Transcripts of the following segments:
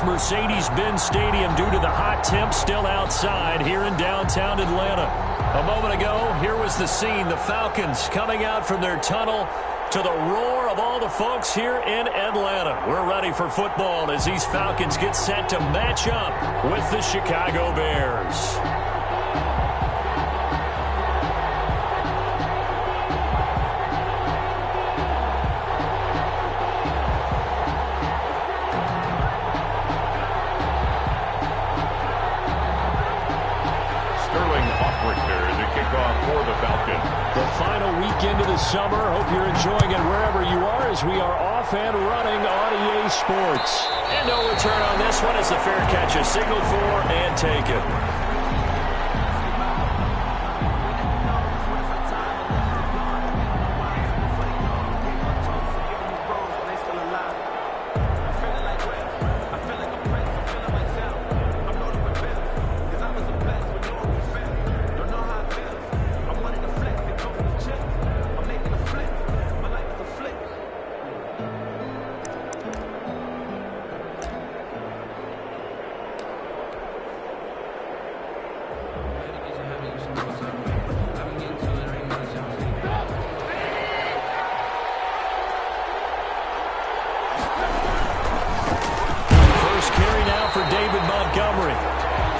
Mercedes-Benz Stadium due to the hot temps still outside here in downtown Atlanta. A moment ago, here was the scene. The Falcons coming out from their tunnel to the roar of all the folks here in Atlanta. We're ready for football as these Falcons get set to match up with the Chicago Bears. The final weekend of the summer. Hope you're enjoying it wherever you are as we are off and running on EA Sports. And no return on this one as the fair catch is signaled for and taken.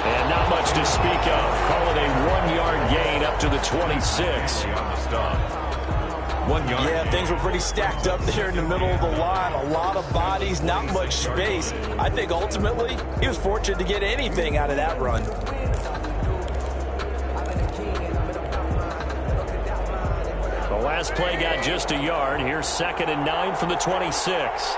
And not much to speak of. Call it a 1-yard gain up to the 26. Yeah, things were pretty stacked up there in the middle of the line. A lot of bodies, not much space. I think ultimately he was fortunate to get anything out of that run. The last play got just a yard. Here's 2nd and 9 from the 26.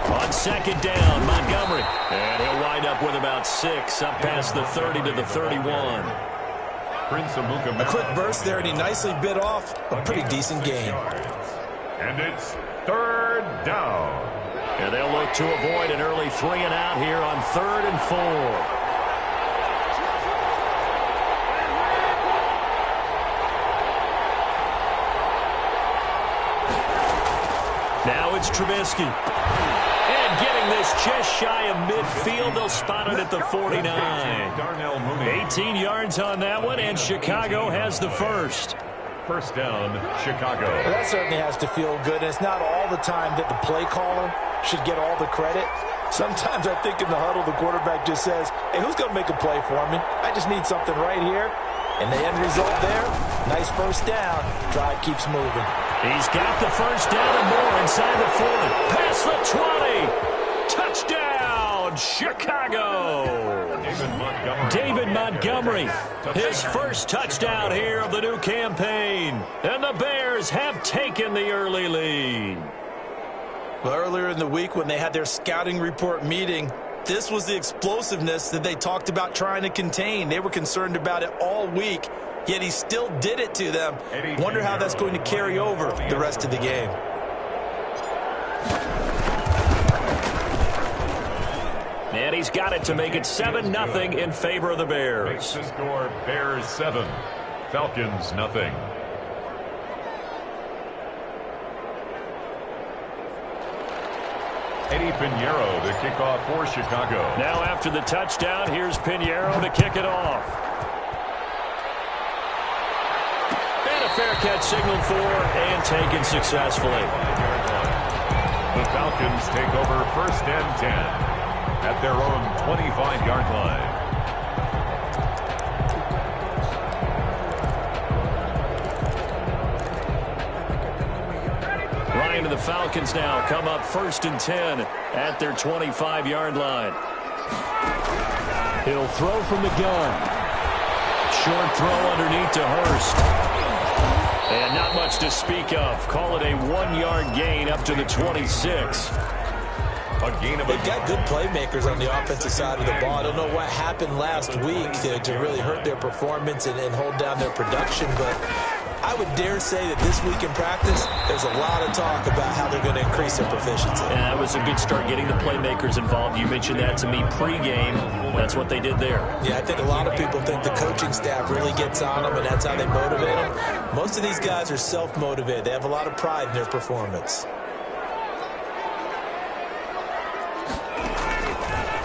On 2nd down, Montgomery. And he'll wind up with about 6 up past the 30 to the 31. A quick burst there, and he nicely bit off a pretty decent gain. And it's 3rd down. And they'll look to avoid an early 3 and out here on 3rd and 4. Now it's Trubisky. And getting this just shy of midfield, they'll spot it at the 49. 18 yards on that one, and Chicago has the first. First down, Chicago. Well, that certainly has to feel good. And it's not all the time that the play caller should get all the credit. Sometimes I think in the huddle, the quarterback just says, hey, who's going to make a play for me? I just need something right here. And the end result there, nice first down. Drive keeps moving. He's got the first down and more inside the 40. Past the 20. Touchdown, Chicago. David Montgomery, his first touchdown here of the new campaign. And the Bears have taken the early lead. Well, earlier in the week when they had their scouting report meeting, this was the explosiveness that they talked about trying to contain. They were concerned about it all week, yet he still did it to them. Wonder how that's going to carry over the rest of the game. And he's got it to make it 7-0 in favor of the Bears. Makes the score Bears 7, Falcons nothing. Eddie Pinheiro to kick off for Chicago. Now after the touchdown, here's Pinheiro to kick it off. And a fair catch signaled for and taken successfully. The Falcons take over 1st and 10 at their own 25-yard line. Ryan and the Falcons now come up 1st and 10 at their 25-yard line. He'll throw from the gun. Short throw underneath to Hurst. And not much to speak of. Call it a 1-yard gain up to the 26. They've got good playmakers on the offensive side of the ball. I don't know what happened last week to really hurt their performance and hold down their production, but I would dare say that this week in practice, there's a lot of talk about how they're going to increase their proficiency. Yeah, that was a good start getting the playmakers involved. You mentioned that to me pregame. That's what they did there. Yeah, I think a lot of people think the coaching staff really gets on them, and that's how they motivate them. Most of these guys are self-motivated. They have a lot of pride in their performance.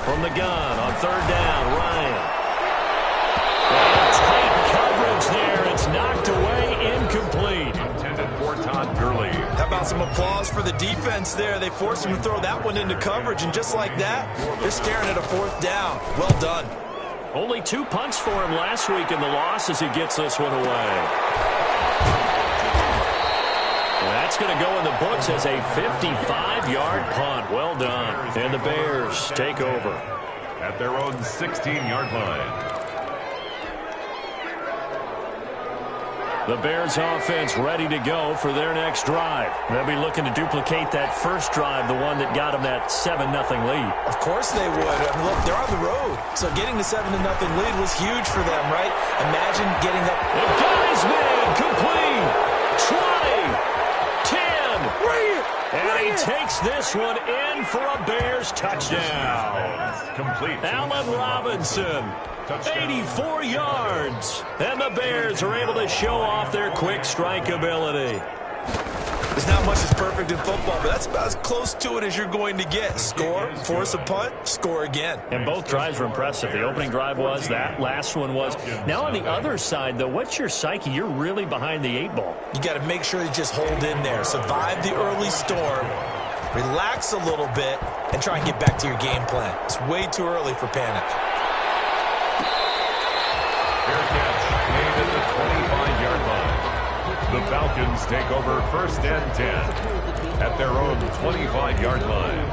From the gun on third down, Ryan. And tight coverage there. It's knocked away, incomplete. Intended for Todd Gurley. How about some applause for the defense there? They forced him to throw that one into coverage, and just like that, they're staring at a fourth down. Well done. Only 2 punts for him last week in the loss as he gets this one away. That's going to go in the books as a 55-yard punt. Well done. And the Bears take over At their own 16-yard line. The Bears offense ready to go for their next drive. They'll be looking to duplicate that first drive, the one that got them that 7-0 lead. Of course they would. I mean, look, they're on the road. So getting the 7-0 lead was huge for them, right? Imagine getting up. The guy's made complete. 20, 10. And he takes this one in for a Bears touchdown. Complete. Allen Robinson, touchdown. 84 yards. And the Bears are able to show off their quick strike ability. There's not much that's perfect in football, but that's about as close to it as you're going to get. Score, force a punt, score again. And both drives were impressive. The opening drive was, that last one was. Now on the other side, though, what's your psyche? You're really behind the 8 ball. You got to make sure you just hold in there. Survive the early storm, relax a little bit, and try and get back to your game plan. It's way too early for panic. Fair catch made at the 25-yard line. The Falcons take over first and 10 at their own 25-yard line.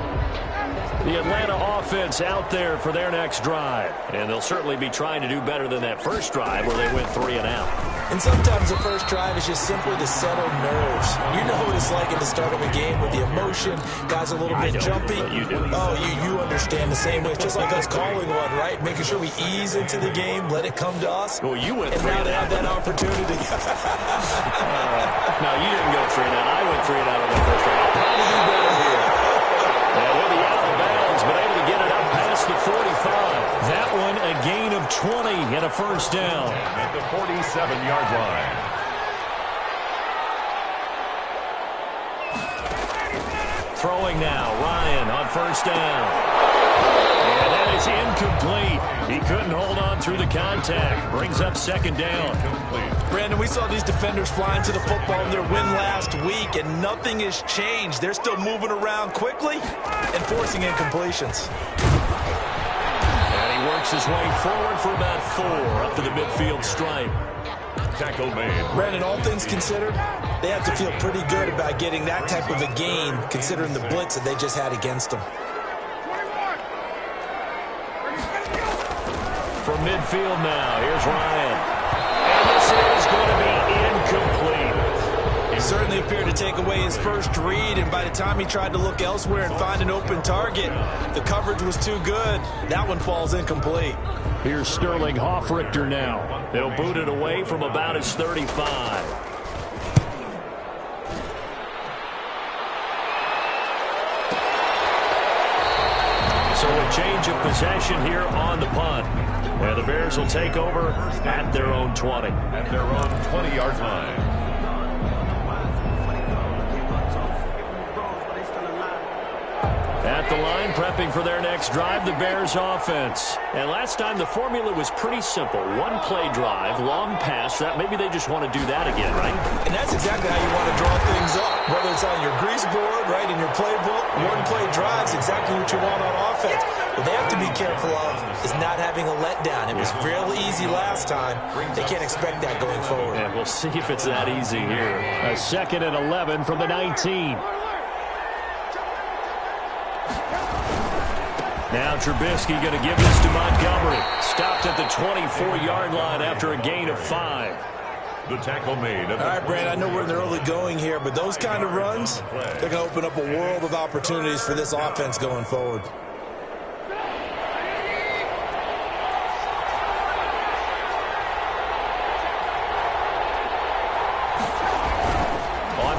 The Atlanta offense out there for their next drive. And they'll certainly be trying to do better than that first drive where they went 3 and out. And sometimes the first drive is just simply to settle nerves. You know what it's like at the start of a game with the emotion. Guys are a little bit jumpy. But you do. Oh, you understand the same way. It's just like us calling one, right? Making sure we ease into the game, let it come to us. Well, you went and 3 now and they have out. that opportunity. No, you didn't go 3 and out. I went 3 and out on the first drive. How do you better here? And he'll be out of bounds, but able to get it up past the 45. That one a gain of 20 and a first down. At the 47-yard line. Throwing now, Ryan on first down. And that is incomplete. He couldn't hold on through the contact. Brings up second down. Brandon, we saw these defenders flying to the football in their win last week, and nothing has changed. They're still moving around quickly and forcing incompletions. And he works his way forward for about 4 up to the midfield stripe. Tackle made. Brandon, all things considered, they have to feel pretty good about getting that type of a gain, considering the blitz that they just had against them. From midfield now, here's Ryan. And this is going to be incomplete. He certainly appeared to take away his first read, and by the time he tried to look elsewhere and find an open target, the coverage was too good. That one falls incomplete. Here's Sterling Hoffrichter now. They'll boot it away from about his 35. So a change of possession here on the punt. And the Bears will take over at their own 20. At their own 20-yard line. At the line, prepping for their next drive, the Bears offense. And last time, the formula was pretty simple. One play drive, long pass. That maybe they just want to do that again, right? And that's exactly how you want to draw things up. Whether it's on your grease board, right, in your playbook, one play drive is exactly what you want on offense. What they have to be careful of is not having a letdown. It was real easy last time. They can't expect that going forward. Yeah, we'll see if it's that easy here. A 2nd and 11 from the 19. Now Trubisky going to give this to Montgomery. Stopped at the 24-yard line after a gain of 5. The tackle made. All right, Brand, I know we're in the early going here, but those kind of runs, they're going to open up a world of opportunities for this offense going forward.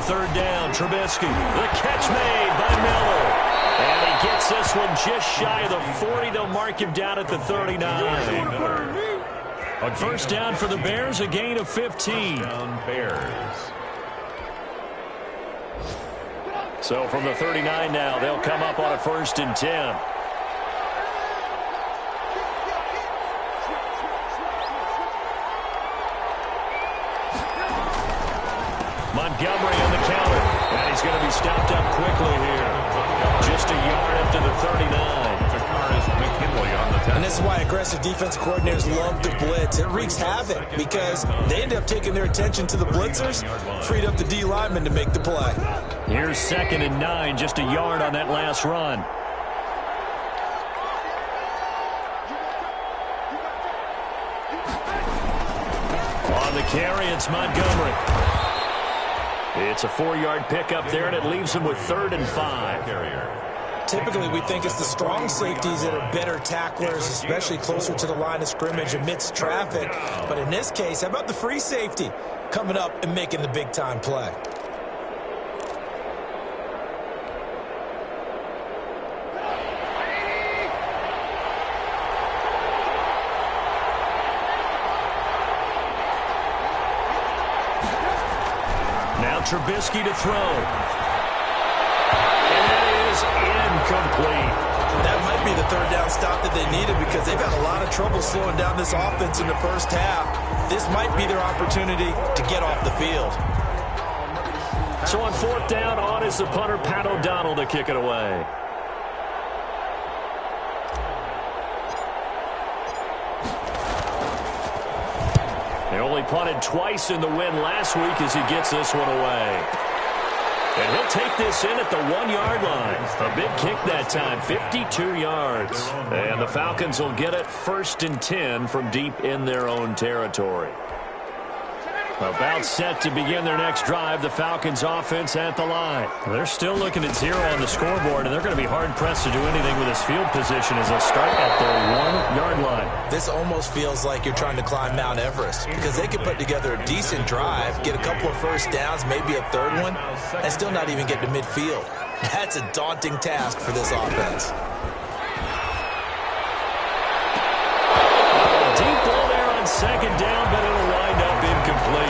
third down. Trubisky, the catch made by Miller. And he gets this one just shy of the 40. They'll mark him down at the 39. First down for the Bears, a gain of 15. Bears. So from the 39 now, they'll come up on a 1st and 10. Montgomery on the counter, and he's going to be stopped up quickly here. Just a yard up to the 39. And this is why aggressive defensive coordinators love to blitz. It wreaks havoc because they end up taking their attention to the blitzers, freed up the D lineman to make the play. Here's 2nd and 9, just a yard on that last run. On the carry, it's Montgomery. It's a 4-yard pickup there, and it leaves him with 3rd and 5. Typically, we think it's the strong safeties that are better tacklers, especially closer to the line of scrimmage amidst traffic. But in this case, how about the free safety coming up and making the big-time play? Now Trubisky to throw. Complete. That might be the 3rd down stop that they needed because they've had a lot of trouble slowing down this offense in the first half. This might be their opportunity to get off the field. So on 4th down, on is the punter, Pat O'Donnell, to kick it away. They only punted twice in the win last week as he gets this one away. And he'll take this in at the 1-yard line. A big kick that time, 52 yards. And the Falcons will get it 1st and 10 from deep in their own territory. About set to begin their next drive, the Falcons offense at the line. They're still looking at 0 on the scoreboard, and they're going to be hard-pressed to do anything with this field position as they start at their 1-yard line. This almost feels like you're trying to climb Mount Everest because they could put together a decent drive, get a couple of first downs, maybe a 3rd one, and still not even get to midfield. That's a daunting task for this offense. Deep ball there on 2nd down, but it'll wind up incomplete.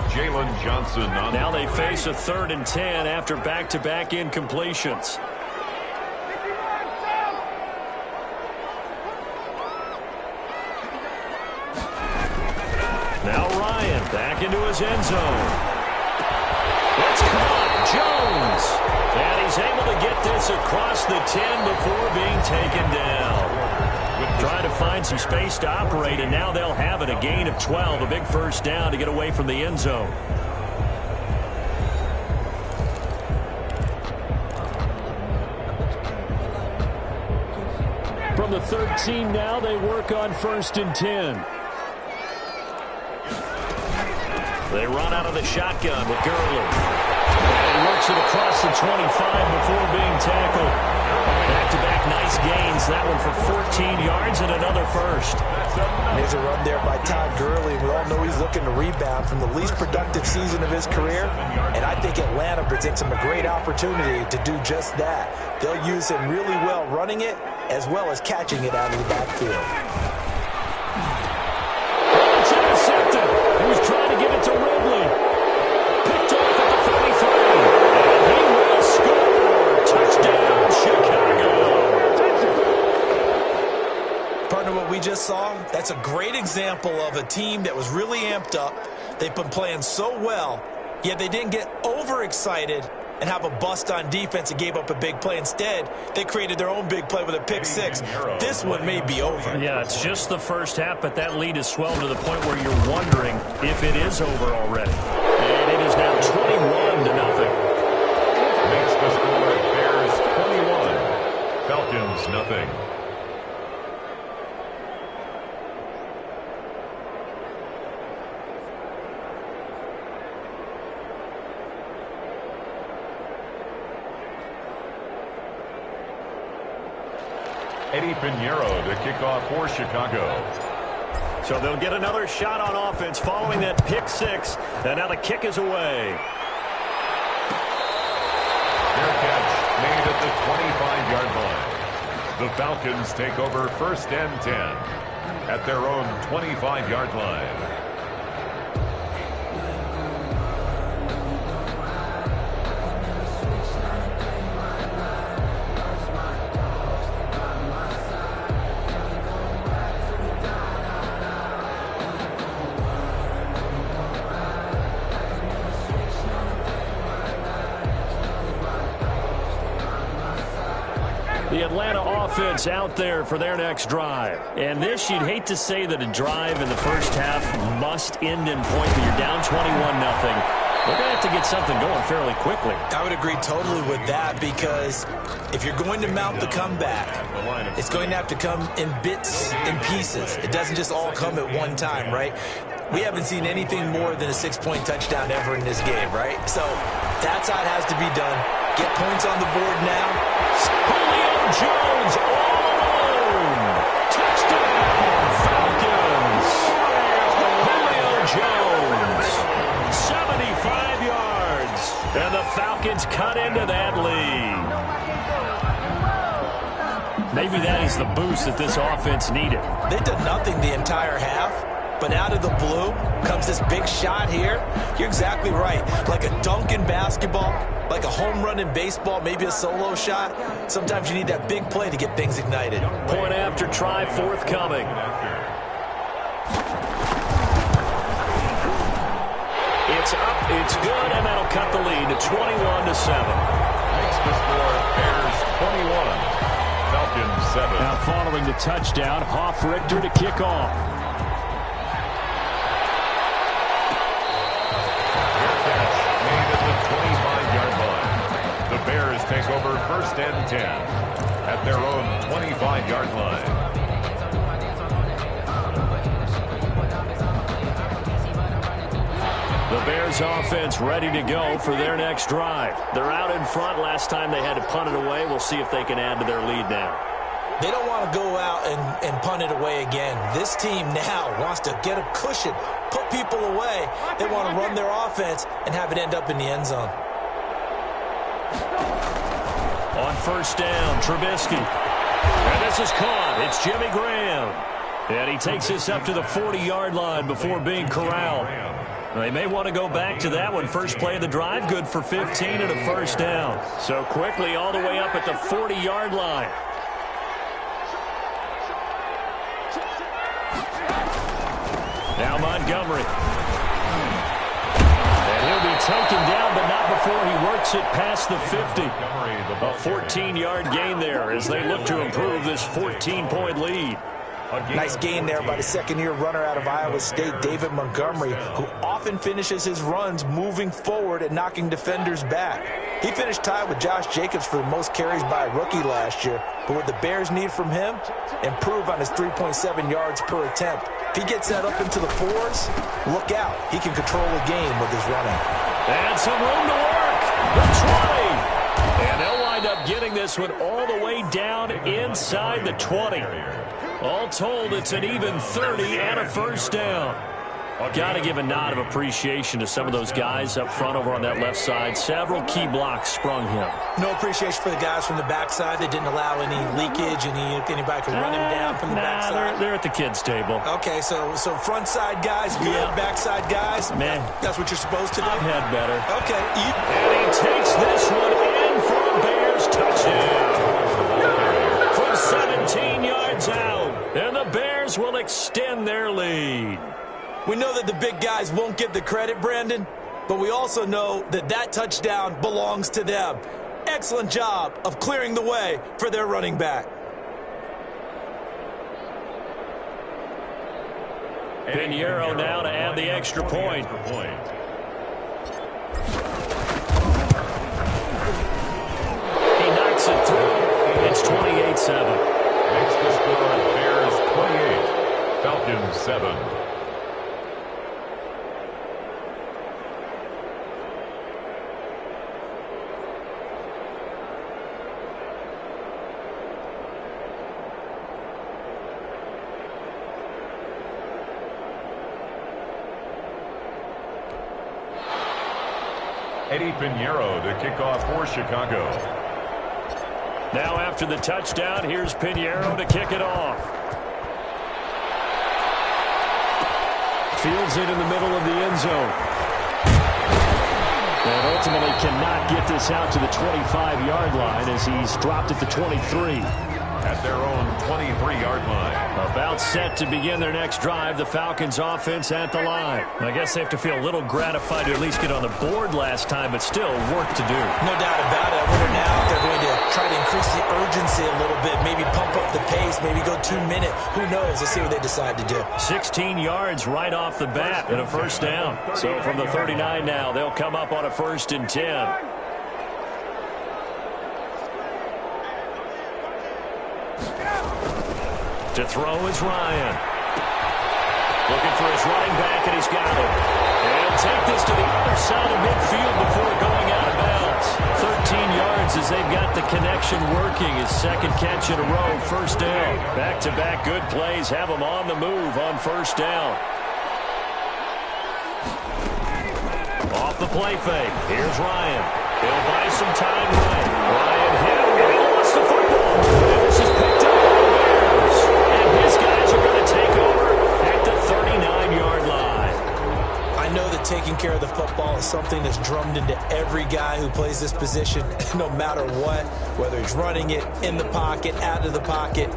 Jalen Johnson on. Now they face a 3rd and 10 after back-to-back incompletions. Now Ryan back into his end zone. It's caught. Jones. And he's able to get this across the 10 before being taken down. Trying to find some space to operate, and now they'll have it. A gain of 12, a big 1st down to get away from the end zone. From the 13 now, they work on 1st and 10. They run out of the shotgun with Gurley. And he works it across the 25 before being tackled. Back-to-back nice gains. That one for 14 yards and another 1st. There's a run there by Todd Gurley. We all know he's looking to rebound from the least productive season of his career. And I think Atlanta presents him a great opportunity to do just that. They'll use him really well running it as well as catching it out of the backfield. It's intercepted. He was trying to give it to Ridley. Picked off at the 33. And he will score. Touchdown, Chicago. Partner, what we just saw, that's a great example of a team that was really amped up. They've been playing so well, yet they didn't get overexcited and have a bust on defense and gave up a big play. Instead, they created their own big play with a pick-6. This one may be over. Yeah, it's just the first half, but that lead has swelled to the point where you're wondering if it is over already. And it is now 21-0. Makes the score Bears 21, Falcons nothing. Eddie Pinheiro to kick off for Chicago. So they'll get another shot on offense following that pick six. And now the kick is away. Their catch made at the 25-yard line. The Falcons take over 1st and 10 at their own 25-yard line. The Atlanta offense out there for their next drive. And this, you'd hate to say that a drive in the first half must end in point, but you're down 21-0. They're going to have to get something going fairly quickly. I would agree totally with that, because if you're going to mount the comeback, it's going to have to come in bits and pieces. It doesn't just all come at one time, right? We haven't seen anything more than a 6-point touchdown ever in this game, right? So that's how it has to be done. Get points on the board now. Julio Jones all alone. Touchdown, Falcons. Julio Jones, 75 yards. And the Falcons cut into that lead. Maybe that is the boost that this offense needed. They did nothing the entire half, but out of the blue comes this big shot here. You're exactly right. Like a dunk in basketball, like a home run in baseball, maybe a solo shot. Sometimes you need that big play to get things ignited. Point after try forthcoming. It's up, it's good, and that'll cut the lead to 21-7. Makes the score Bears 21, Falcons 7. Now following the touchdown, Hoff-Richter to kick off. The Bears take over 1st and 10 at their own 25-yard line. The Bears offense ready to go for their next drive. They're out in front. Last time they had to punt it away. We'll see if they can add to their lead now. They don't want to go out and punt it away again. This team now wants to get a cushion, put people away. They want to run their offense and have it end up in the end zone. On 1st down, Trubisky. And this is caught. It's Jimmy Graham. And he takes this up to the 40-yard line before being corralled. They may want to go back to that one. First play of the drive, good for 15 and a 1st down. So quickly all the way up at the 40-yard line. Now Montgomery. And he'll be taken down, but not before he works it past the 50. A 14-yard gain there as they look to improve this 14-point lead. Nice gain there by the second-year runner out of Iowa State, David Montgomery, who often finishes his runs moving forward and knocking defenders back. He finished tied with Josh Jacobs for the most carries by a rookie last year. But what the Bears need from him, improve on his 3.7 yards per attempt. If he gets that up into the 4s, look out. He can control the game with his running. And some room to work. The 20. And they'll wind up getting this one all the way down inside the 20. All told, it's an even 30 and a 1st down. Got to give a nod of appreciation to some of those guys up front over on that left side. Several key blocks sprung him. No appreciation for the guys from the backside. They didn't allow any leakage. Anybody could run him down from the backside. They're at the kids' table. Okay, so front side guys, good. Yeah. Backside guys, man, that's what you're supposed to do. I've had better. Okay, and he takes this one in for a Bears touchdown from 17 yards out, and the Bears will extend their lead. We know that the big guys won't get the credit, Brandon, but we also know that that touchdown belongs to them. Excellent job of clearing the way for their running back. Pinheiro now to add the extra point. He knocks it through. It's 28-7. Makes the score Bears 28, Falcons 7. Eddie Pinheiro to kick off for Chicago. Now after the touchdown, here's Pinheiro to kick it off. Fields it in the middle of the end zone. And ultimately cannot get this out to the 25-yard line as he's dropped at the 23. At their own 23-yard line. About set to begin their next drive, the Falcons offense at the line. I guess they have to feel a little gratified to at least get on the board last time, but still work to do. No doubt about it. I wonder now if they're going to try to increase the urgency a little bit, maybe pump up the pace, maybe go 2 minute. Who knows? Let's see what they decide to do. 16 yards right off the bat and a first down. So from the 39 now, they'll come up on a 1st and 10. To throw is Ryan. Looking for his running back, and he's got it. And take this to the other side of midfield before going out of bounds. 13 yards as they've got the connection working. His second catch in a row, first down. Back-to-back good plays have him on the move on first down. Off the play fake. Here's Ryan. He'll buy some time right. Ryan hit him, and he lost the football. And this is picked up by the Bears. And his guys are going to take over at the 39-yard line. I know that taking care of the football is something that's drummed into every guy who plays this position, no matter what, whether he's running it, in the pocket, out of the pocket.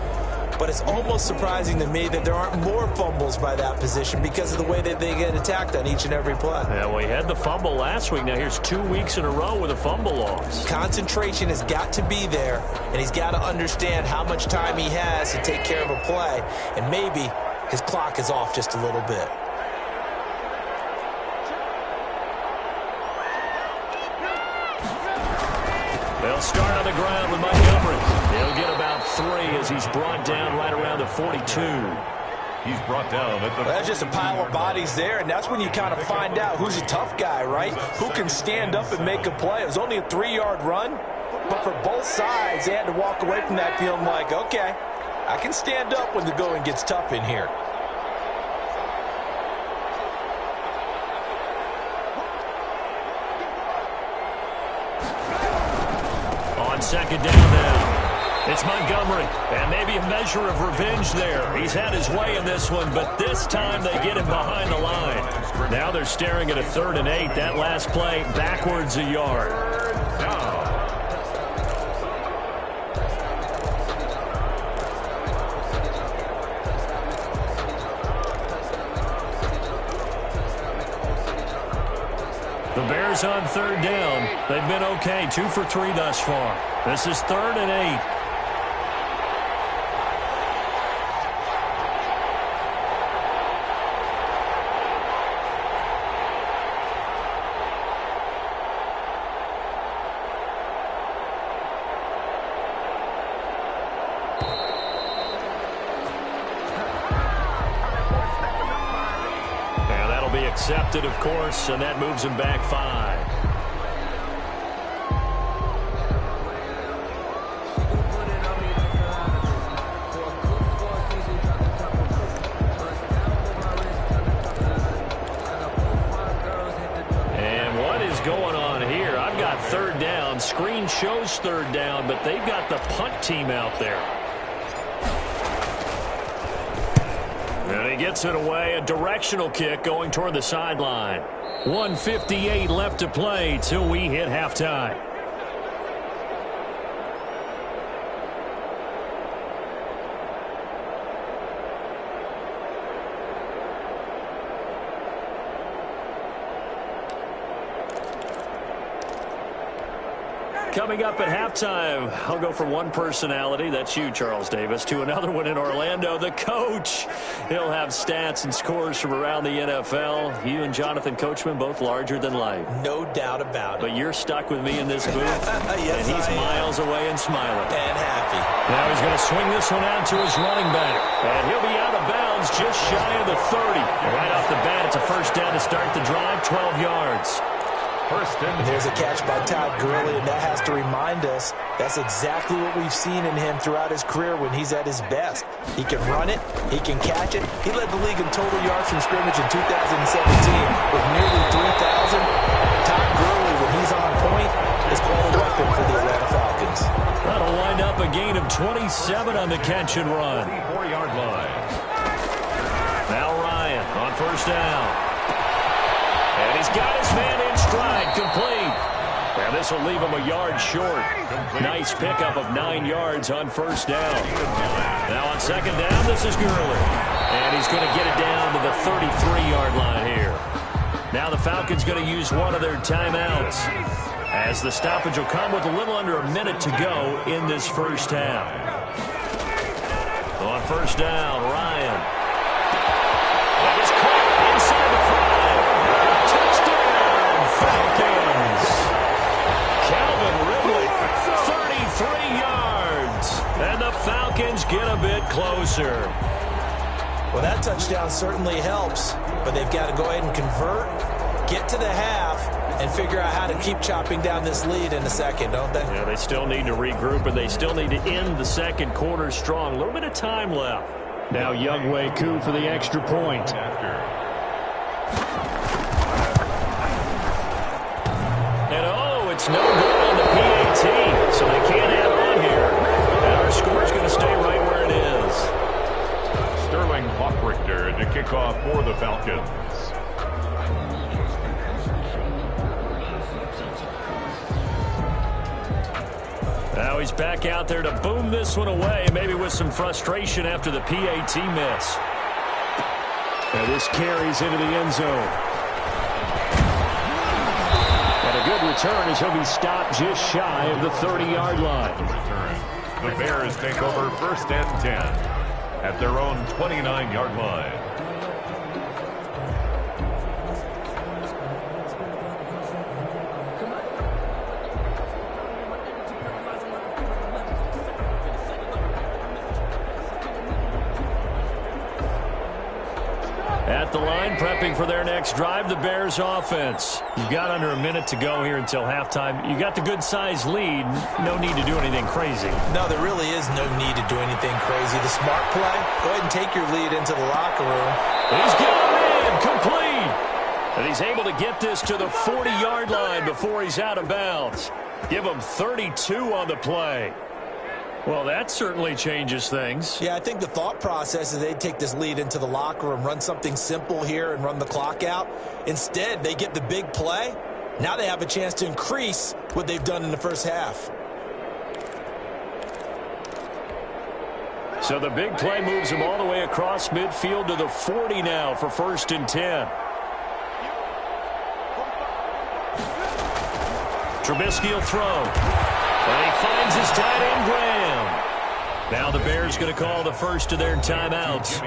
But it's almost surprising to me that there aren't more fumbles by that position because of the way that they get attacked on each and every play. Yeah, we had the fumble last week. Now here's 2 weeks in a row with a fumble loss. Concentration has got to be there, and he's got to understand how much time he has to take care of a play, and maybe his clock is off just a little bit. They'll start on the ground with Montgomery. He'll get about 3 as he's brought down right around the 42. He's brought down at the... That's just a pile of bodies there, and that's when you kind of find out who's a tough guy, right? Who can stand up and make a play. It was only a 3-yard run, but for both sides, they had to walk away from that feeling like, okay, I can stand up when the going gets tough in here. Second down now. It's Montgomery, and maybe a measure of revenge there. He's had his way in this one, but this time they get him behind the line. Now they're staring at a 3rd and 8. That last play backwards a yard. The Bears on 3rd down. They've been okay, 2 for 3 thus far. This is 3rd and 8. Accepted, of course, and that moves him back 5. And what is going on here? I've got 3rd down. Screen shows 3rd down, but they've got the punt team out there. And he gets it away, a directional kick going toward the sideline. 1:58 left to play till we hit halftime. Coming up at halftime, I'll go from one personality, that's you, Charles Davis, to another one in Orlando, the coach. He'll have stats and scores from around the NFL. You and Jonathan Coachman, both larger than life. No doubt about it. But you're stuck with me in this booth, yes, and he's miles away and smiling. And happy. Now he's going to swing this one out to his running back. And he'll be out of bounds just shy of the 30. Right off the bat, it's a first down to start the drive, 12 yards. There's a catch by Todd Gurley, and that has to remind us that's exactly what we've seen in him throughout his career when he's at his best. He can run it. He can catch it. He led the league in total yards from scrimmage in 2017 with nearly 3,000. Todd Gurley, when he's 27 on the catch and run. 34-yard line. Now Ryan on first down. And he's got his man in stride, complete. And this will leave him a yard short. Nice pickup of 9 yards on first down. Now on second down, this is Gurley. And he's going to get it down to the 33-yard line here. Now the Falcons going to use one of their timeouts, as the stoppage will come with a little under a minute to go in this first half. On first down, Ryan. That is caught inside the 5. Touchdown, Falcons. Calvin Ridley, 33 yards. And the Falcons get a bit closer. Well, that touchdown certainly helps, but they've got to go ahead and convert, get to the half, and figure out how to keep chopping down this lead in a second, don't they? Yeah, they still need to regroup, and they still need to end the second quarter strong. A little bit of time left. Now Younghoe Koo for the extra point. And oh, it's no good on the PAT, so they can't add on here. And our score's going to stay right where it is. Sterling Hoffrichter to kick off for the Falcons. Now he's back out there to boom this one away, maybe with some frustration after the PAT miss. And this carries into the end zone. And a good return as he'll be stopped just shy of the 30-yard line. The Bears take over first and 10 at their own 29-yard line. At the line, prepping for their next drive, the Bears offense. You've got under a minute to go here until halftime. You got the good-sized lead. No need to do anything crazy. No, there really is no need to do anything crazy. The smart play, go ahead and take your lead into the locker room. He's got it in, complete. And he's able to get this to the 40-yard line before he's out of bounds. Give him 32 on the play. Well, that certainly changes things. Yeah, I think the thought process is they'd take this lead into the locker room, run something simple here and run the clock out. Instead, they get the big play. Now they have a chance to increase what they've done in the first half. So the big play moves them all the way across midfield to the 40 now for first and 10. Trubisky will throw. And he finds his tight end, Graham. Now the Bears going to call the first of their timeouts,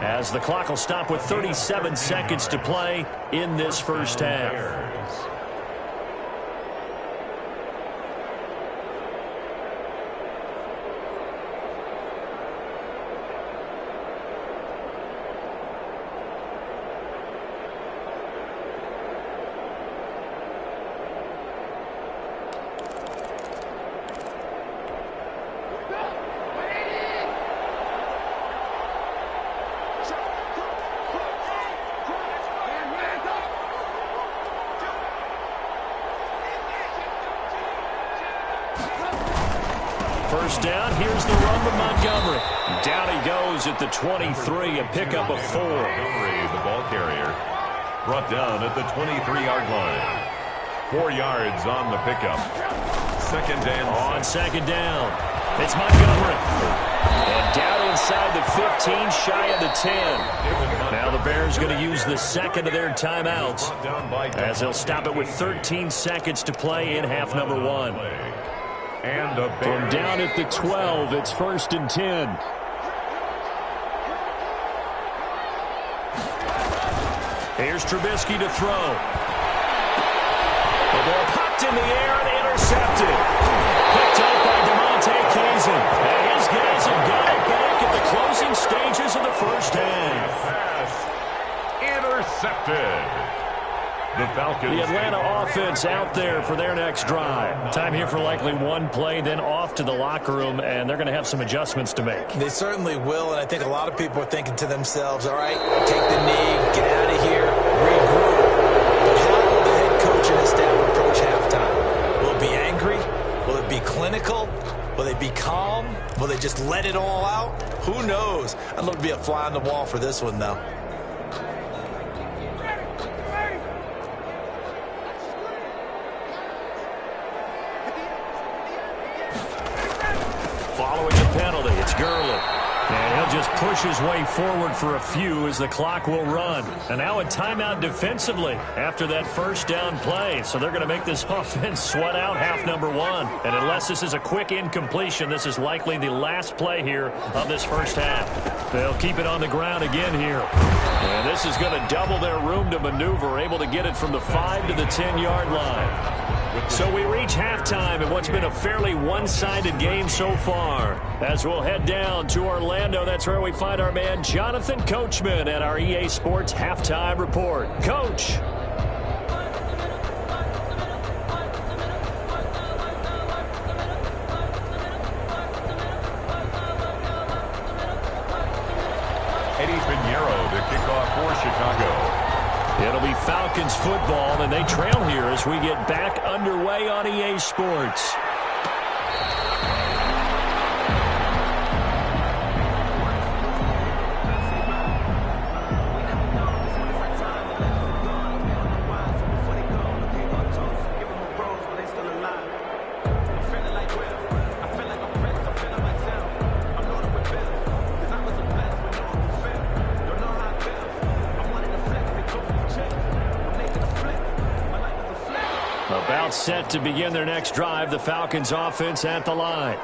as the clock will stop with 37 seconds to play in this first half. First down, here's the run to Montgomery. Down he goes at the 23, a pickup of 4. Montgomery, the ball carrier, brought down at the 23-yard line. 4 yards on the pickup. Second and on second down, it's Montgomery. And down inside the 15, shy of the 10. Now the Bears going to use the second of their timeouts, as they'll stop it with 13 seconds to play in half number 1. And from down at the 12, it's first and 10. Here's Trubisky to throw. The ball popped in the air and intercepted. Picked up by DeMonte Kazin. And his guys have got it back at the closing stages of the first half. Intercepted. The Falcons. The Atlanta offense out there for their next drive. Time here for likely one play, then off to the locker room, and they're going to have some adjustments to make. They certainly will, and I think a lot of people are thinking to themselves, all right, take the knee, get out of here, regroup. But how will the head coach and his staff approach halftime? Will it be angry? Will it be clinical? Will they be calm? Will they just let it all out? Who knows? I'd love to be a fly on the wall for this one, though. Following the penalty, it's Gurley. And he'll just push his way forward for a few as the clock will run. And now a timeout defensively after that first down play. So they're going to make this offense sweat out half number one. And unless this is a quick incompletion, this is likely the last play here of this first half. They'll keep it on the ground again here. And this is going to double their room to maneuver, able to get it from the 5 to the 10-yard line. So we reach halftime in what's been a fairly one-sided game so far. As we'll head down to Orlando, that's where we find our man Jonathan Coachman at our EA Sports Halftime Report. Coach. Eddie Pinheiro, the kickoff for Chicago. It'll be Falcons football, and they trail here as we get back underway on EA Sports. About set to begin their next drive, the Falcons offense at the line.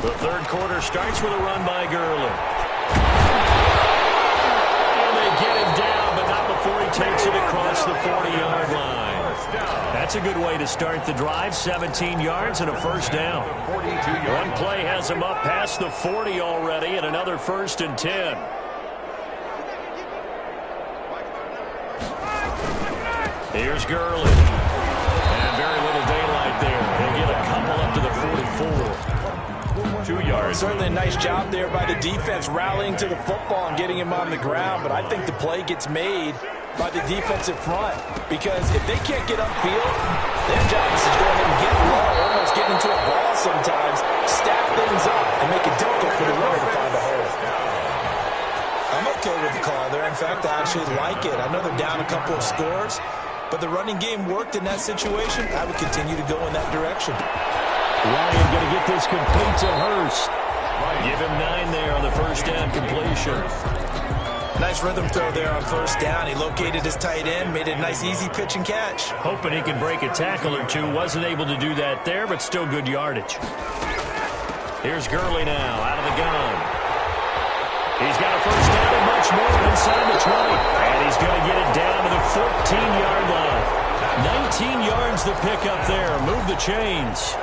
The third quarter starts with a run by Gurley. And they get him down, but not before he takes it across the 40-yard line. That's a good way to start the drive, 17 yards and a first down. One play has him up past the 40 already, and another 1st and 10. Here's Gurley. And very little daylight there. He'll get a couple up to the 44. 2 yards. Certainly a nice job there by the defense rallying to the football and getting him on the ground, but I think the play gets made by the defensive front, because if they can't get upfield, their job is to go ahead and get low, almost get into a ball sometimes, stack things up, and make it difficult for the runner to find a hole. I'm okay with the call there. In fact, I actually like it. I know they're down a couple of scores, but the running game worked in that situation. I would continue to go in that direction. Ryan going to get this complete to Hurst. Give him 9 there on the first down completion. Nice rhythm throw there on first down. He located his tight end, made it a nice easy pitch and catch. Hoping he can break a tackle or two. Wasn't able to do that there, but still good yardage. Here's Gurley now out of the gun. He's got a first down and much more inside the 20. And he's going to get it down to the 14-yard line. 19 yards to pick up there. Move the chains.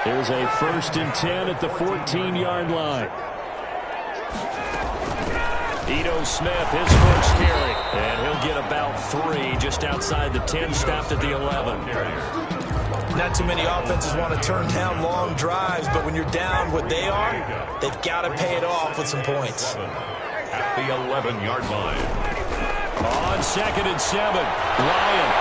Here's a 1st and 10 at the 14-yard line. Ito Smith, his first carry. And he'll get about 3 just outside the 10, stopped at the 11. Not too many offenses want to turn down long drives, but when you're down what they are, they've got to pay it off with some points. At the 11-yard line. On 2nd and 7, Ryan.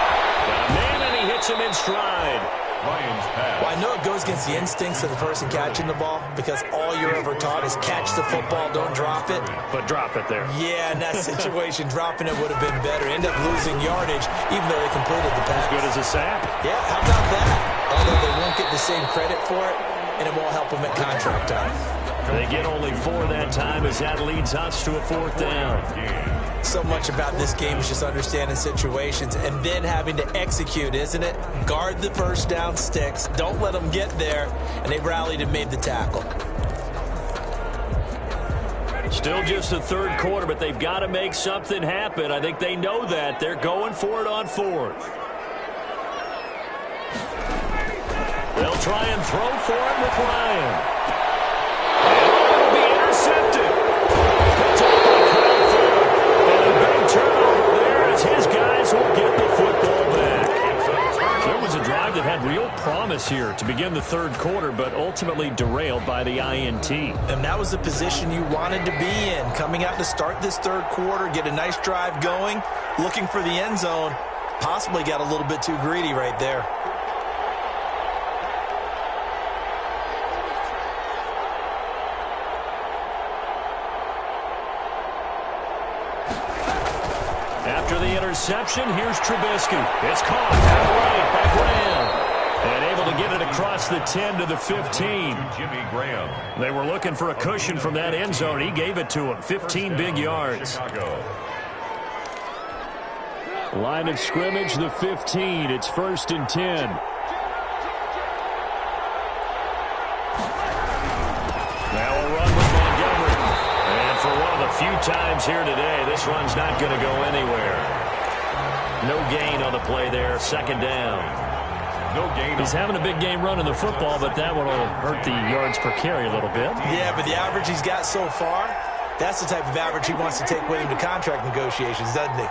Got a man, and he hits him in stride. Ryan's pass. Well, I know it goes against the instincts of the person catching the ball, because all you're ever taught is catch the football, don't drop it. But drop it there. Yeah, in that situation, dropping it would have been better. End up losing yardage, even though they completed the pass. As good as a sack. Yeah, how about that? Although they won't get the same credit for it, and it won't help them at contract time. They get only 4 that time as that leads us to a 4th down. So much about this game is just understanding situations and then having to execute, isn't it? Guard the first down sticks. Don't let them get there. And they rallied and made the tackle. Still just the 3rd quarter, but they've got to make something happen. I think they know that. They're going for it on 4th. They'll try and throw for it with Ryan. And it'll be intercepted. Turnover there as his guys will get the football back. There was a drive that had real promise here to begin the 3rd quarter, but ultimately derailed by the INT. And that was the position you wanted to be in. Coming out to start this 3rd quarter, get a nice drive going, looking for the end zone. Possibly got a little bit too greedy right there. interception. Here's Trubisky. It's caught out right by Graham. And able to get it across the 10 to the 15. Jimmy Graham. They were looking for a cushion from that end zone. He gave it to him. 15 big yards. Chicago. Line of scrimmage, the 15. It's 1st and 10. Now a run with Montgomery. And for one of the few times here today, this run's not going to go anywhere. No gain on the play there. 2nd down. No gain. He's having a big game running the football, but that one will hurt the yards per carry a little bit. Yeah, but the average he's got so far, that's the type of average he wants to take with him to contract negotiations, doesn't he?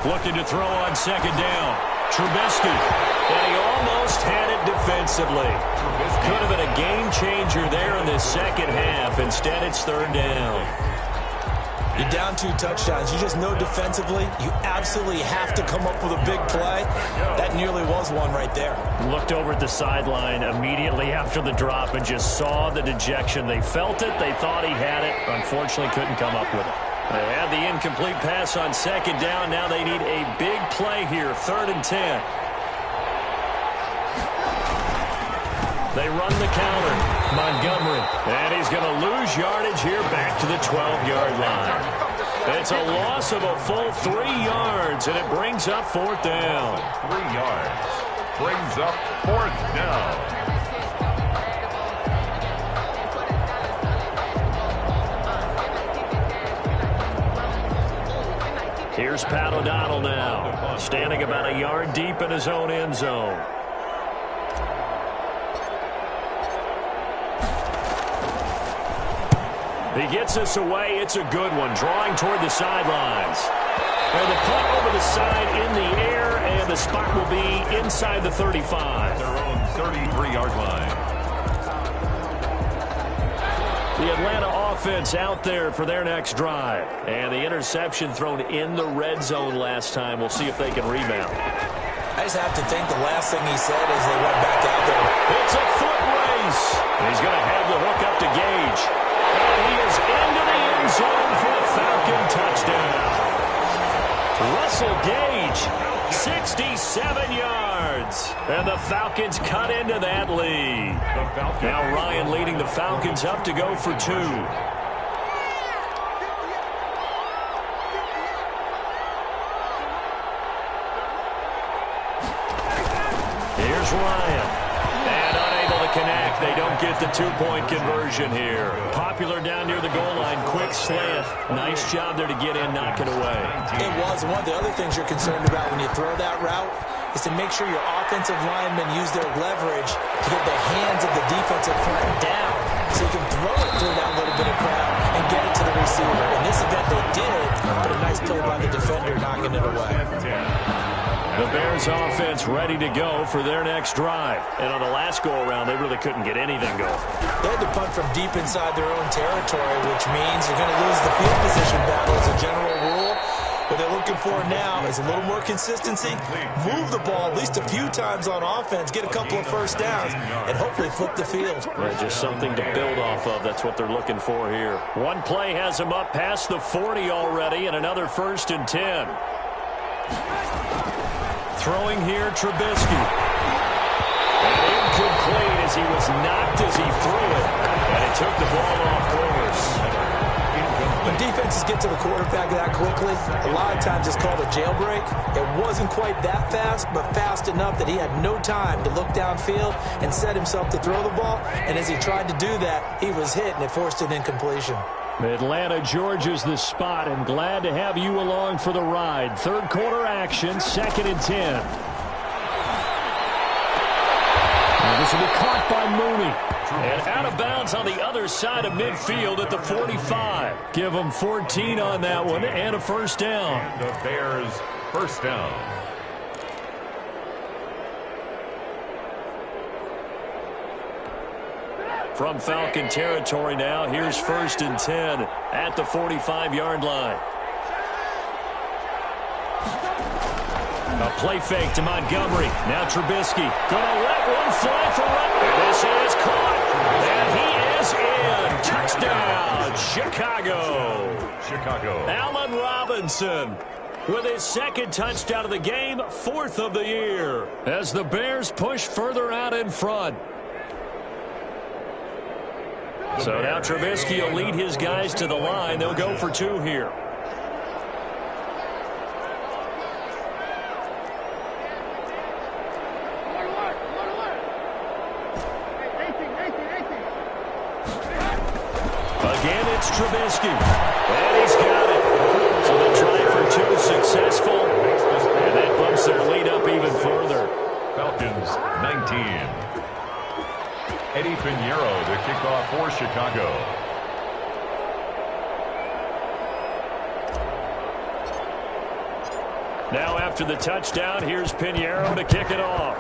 Looking to throw on 2nd down. Trubisky. And he almost had it defensively. Could have been a game changer there in this 2nd half. Instead, it's 3rd down. You're down 2 touchdowns. You just know defensively you absolutely have to come up with a big play. That nearly was one right there. Looked over at the sideline immediately after the drop and just saw the dejection. They felt it. They thought he had it. Unfortunately, couldn't come up with it. They had the incomplete pass on 2nd down. Now they need a big play here. 3rd and 10. They run the counter. Montgomery. And he's going to lose yardage here back to the 12-yard line. It's a loss of a full 3 yards, and it brings up 4th down. 3 yards. Brings up 4th down. Here's Pat O'Donnell now, standing about a yard deep in his own end zone. He gets us away. It's a good one, drawing toward the sidelines. And the punt over the side in the air, and the spot will be inside the 35. Their own 33-yard line. The Atlanta offense out there for their next drive. And the interception thrown in the red zone last time. We'll see if they can rebound. I just have to think the last thing he said is they went back out there. It's a foot race. He's going to have the hook up to Gage. And he is into the end zone for a Falcon touchdown. Russell Gage, 67 yards. And the Falcons cut into that lead. Now Ryan leading the Falcons up to go for 2. Here's Ryan. And unable to connect. They don't get the 2-point conversion here. Popular down near the goal line. Quick slant. Nice job there to get in, knock it away. It was. One of the other things you're concerned about when you throw that route is to make sure your offensive linemen use their leverage to get the hands of the defensive front down so you can throw it through that little bit of crowd and get it to the receiver. In this event, they did, but a nice play by the defender knocking it away. The Bears offense ready to go for their next drive. And on the last go-around, they really couldn't get anything going. They had to punt from deep inside their own territory, which means you're going to lose the field position battle as a general rule. What they're looking for now is a little more consistency, move the ball at least a few times on offense, get a couple of first downs, and hopefully flip the field. Yeah, just something to build off of. That's what they're looking for here. One play has them up past the 40 already, and another 1st and 10. Throwing here, Trubisky. And incomplete as he was knocked as he threw it. And it took the ball off course. When defenses get to the quarterback that quickly, a lot of times it's called a jailbreak. It wasn't quite that fast, but fast enough that he had no time to look downfield and set himself to throw the ball. And as he tried to do that, he was hit, and it forced an incompletion. Atlanta, Georgia's the spot, and glad to have you along for the ride. 3rd quarter action, 2nd and 10. And this will be caught by Mooney. And out of bounds on the other side of midfield at the 45. Give them 14 on that one and a 1st down. The Bears, 1st down. From Falcon territory now, here's 1st and 10 at the 45-yard line. A play fake to Montgomery. Now Trubisky gonna let one fly for right. And this is caught. And he is in. Touchdown, Chicago. Allen Robinson with his second touchdown of the game, 4th of the year, as the Bears push further out in front. So now Trubisky will lead his guys to the line. They'll go for 2 here. Again, it's Trubisky. And he's got it. So they try for 2 successful. And that bumps their lead up even further. Falcons 19. Eddie Pinheiro to kick off for Chicago. Now after the touchdown, here's Pinheiro to kick it off.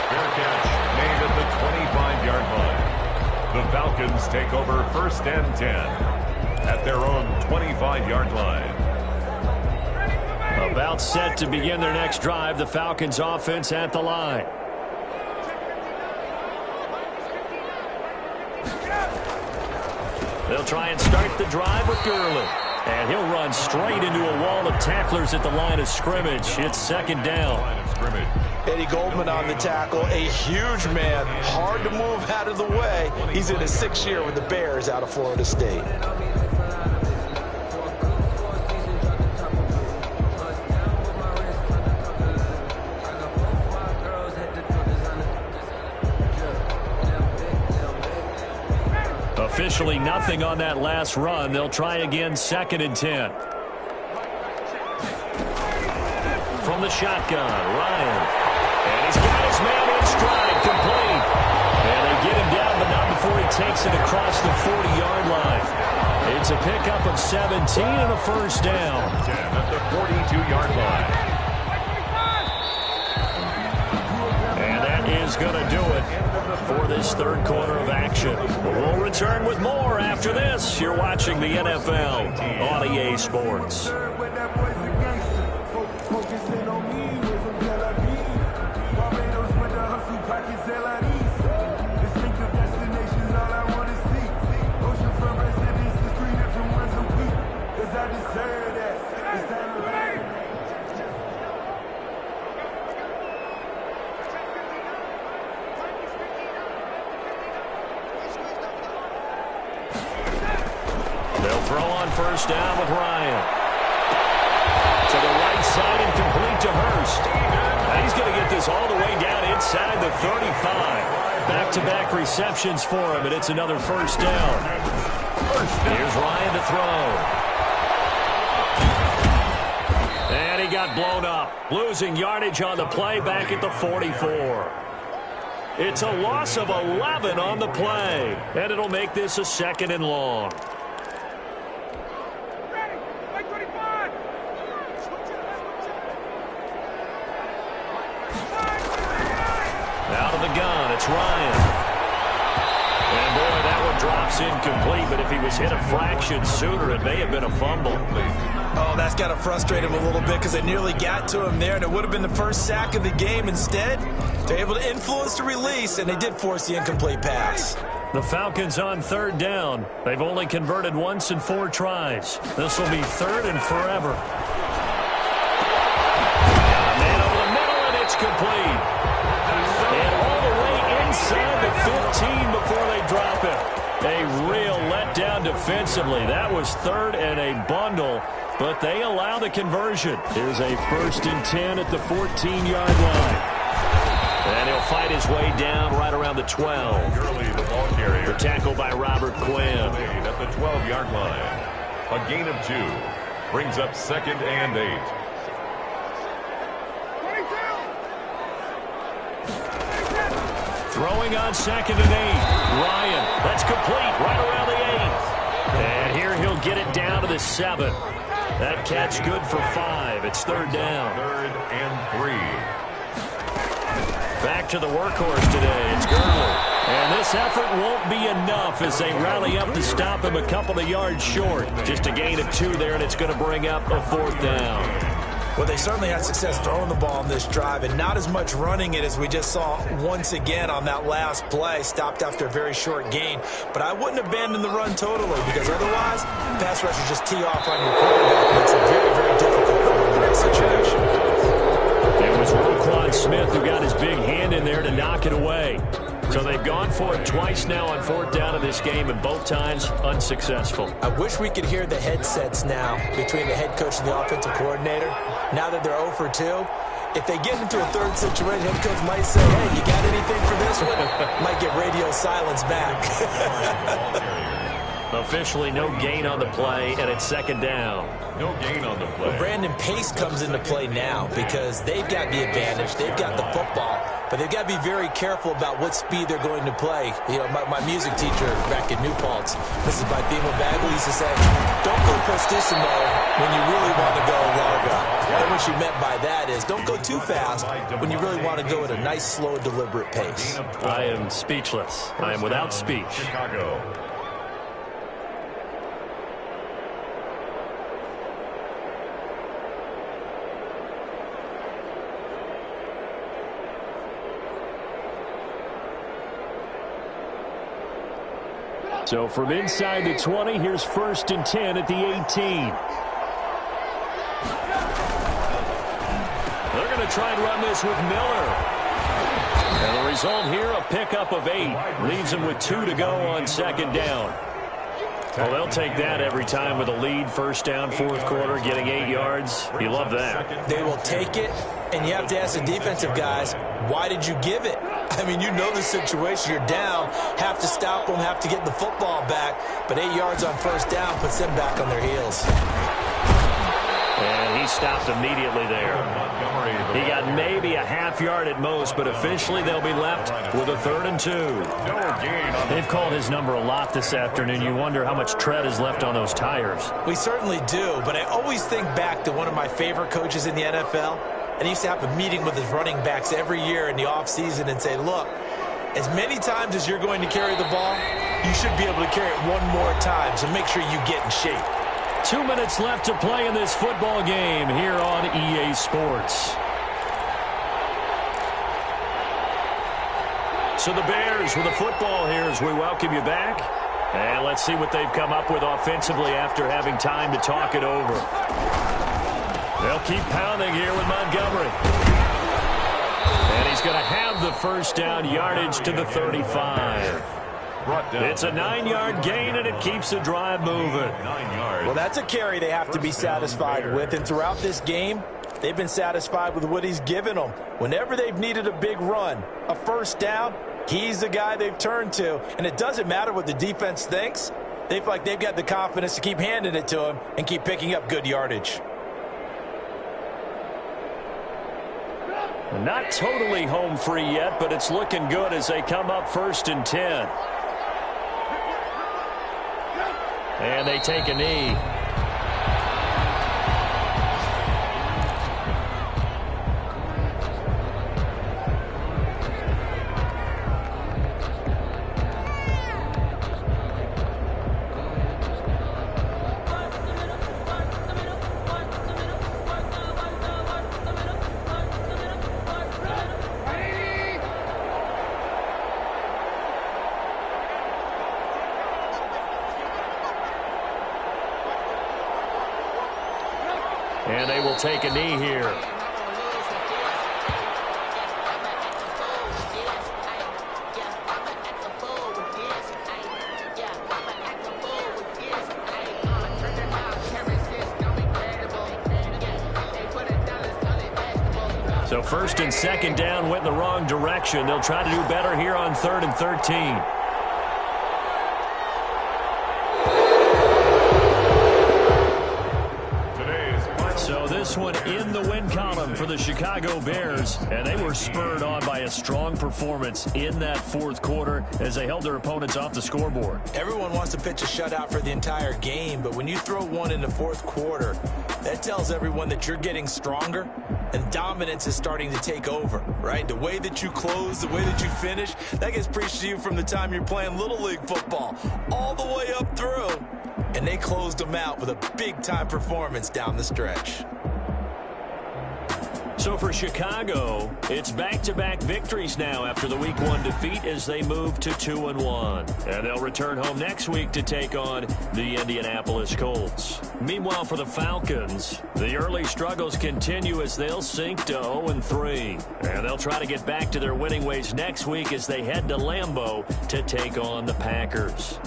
Fair catch made at the 25-yard line. The Falcons take over 1st and 10 at their own 25-yard line. About set to begin their next drive. The Falcons offense at the line. They'll try and start the drive with Gurley. And he'll run straight into a wall of tacklers at the line of scrimmage. It's 2nd down. Eddie Goldman on the tackle, a huge man, hard to move out of the way. He's in his 6th year with the Bears out of Florida State. Officially nothing on that last run. They'll try again, 2nd and 10. From the shotgun, Ryan. And he's got his man in stride, complete. And they get him down, but not before he takes it across the 40-yard line. It's a pickup of 17 and a 1st down. 10 at the 42-yard line. And that is going to do it for this 3rd quarter of action. We'll return with more after this. You're watching the NFL on EA Sports. They'll throw on 1st down with Ryan. To the right side and complete to Hurst. Now he's going to get this all the way down inside the 35. Back-to-back receptions for him, and it's another 1st down. Here's Ryan to throw. And he got blown up. Losing yardage on the play back at the 44. It's a loss of 11 on the play, and it'll make this a 2nd and long. Out of the gun, it's Ryan. And boy, that one drops incomplete, but if he was hit a fraction sooner, it may have been a fumble. Oh, that's got to frustrate him a little bit because they nearly got to him there, and it would have been the first sack of the game. Instead, they're able to influence the release, and they did force the incomplete pass. The Falcons on 3rd down. They've only converted once in 4 tries. This will be 3rd and forever. Got a man over the middle, and it's complete. And all the way inside the 15 before they drop it. A real letdown defensively. That was 3rd and a bundle, but they allow the conversion. Here's a 1st and 10 at the 14-yard line. And he'll fight his way down right around the 12. Gurley, the ball carrier. The tackle by Robert Quinn. At the 12-yard line. A gain of 2. Brings up 2nd and 8. Throwing on 2nd and 8. Ryan, that's complete right around the 8. And here he'll get it down to the 7. That catch good for 5. It's 3rd down. 3rd and 3. Back to the workhorse today. It's Gurley. And this effort won't be enough as they rally up to stop him a couple of yards short. Just a gain of 2 there, and it's going to bring up a 4th down. Well, they certainly had success throwing the ball on this drive and not as much running it as we just saw once again on that last play. Stopped after a very short gain. But I wouldn't abandon the run totally because otherwise, pass rushers just tee off on your quarterback. Makes it very, very difficult for him in that situation. It was Roquan Smith who got his big hand in there to knock it away. So they've gone for it twice now on 4th down in this game, and both times unsuccessful. I wish we could hear the headsets now between the head coach and the offensive coordinator. Now that they're 0 for 2, if they get into a third situation, head coach might say, hey, you got anything for this one? Might get radio silence back. Officially no gain on the play, and it's 2nd down. No gain on the play. Well, Brandon, pace comes into play now because they've got the advantage. They've got the football, but they've got to be very careful about what speed they're going to play. You know, my music teacher back at New Paltz, Mrs. Bathima Bagley, used to say, don't go prestissimo when you really want to go largo. And what she meant by that is don't go too fast when you really want to go at a nice, slow, deliberate pace. I am speechless. I am without speech. Chicago. So from inside the 20, here's 1st and 10 at the 18. They're going to try and run this with Miller. And the result here, a pickup of 8. Leaves them with 2 to go on 2nd down. Well, they'll take that every time with a lead. 1st down, 4th quarter, getting 8 yards. You love that. They will take it, and you have to ask the defensive guys, why did you give it? I mean, you know the situation. You're down, have to stop them, have to get the football back. But 8 yards on 1st down puts them back on their heels. And he stopped immediately there. He got maybe a half yard at most, but officially they'll be left with a 3rd and 2. They've called his number a lot this afternoon. You wonder how much tread is left on those tires. We certainly do, but I always think back to one of my favorite coaches in the NFL. And he used to have a meeting with his running backs every year in the offseason and say, look, as many times as you're going to carry the ball, you should be able to carry it one more time, so make sure you get in shape. 2 minutes left to play in this football game here on EA Sports. So the Bears with the football here as we welcome you back. And let's see what they've come up with offensively after having time to talk it over. They'll keep pounding here with Montgomery. And he's going to have the 1st down, yardage to the 35. It's a 9-yard gain, and it keeps the drive moving. Well, that's a carry they have to be satisfied with. And throughout this game, they've been satisfied with what he's given them. Whenever they've needed a big run, a 1st down, he's the guy they've turned to. And it doesn't matter what the defense thinks. They feel like they've got the confidence to keep handing it to him and keep picking up good yardage. Not totally home free yet, but it's looking good as they come up 1st and 10. And they take a knee. And they will take a knee here. So 1st and 2nd down went in the wrong direction. They'll try to do better here on 3rd and 13. This one in the win column for the Chicago Bears, and they were spurred on by a strong performance in that 4th quarter as they held their opponents off the scoreboard. Everyone wants to pitch a shutout for the entire game, but when you throw one in the 4th quarter, that tells everyone that you're getting stronger and dominance is starting to take over, right? The way that you close, the way that you finish, that gets preached to you from the time you're playing Little League football all the way up through. And they closed them out with a big-time performance down the stretch. So for Chicago, it's back-to-back victories now after the Week 1 defeat as they move to 2-1. And they'll return home next week to take on the Indianapolis Colts. Meanwhile, for the Falcons, the early struggles continue as they'll sink to 0-3. And they'll try to get back to their winning ways next week as they head to Lambeau to take on the Packers.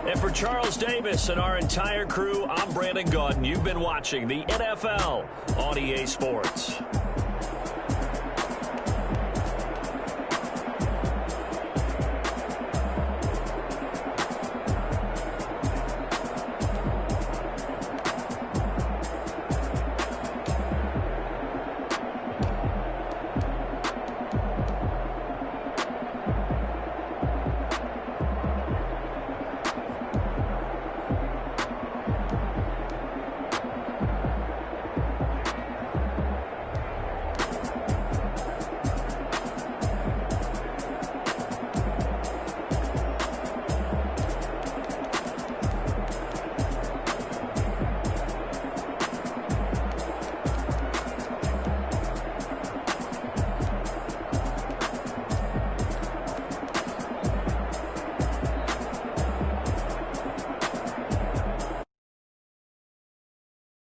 And for Charles Davis and our entire crew, I'm Brandon Gaudin. You've been watching the NFL on EA Sports.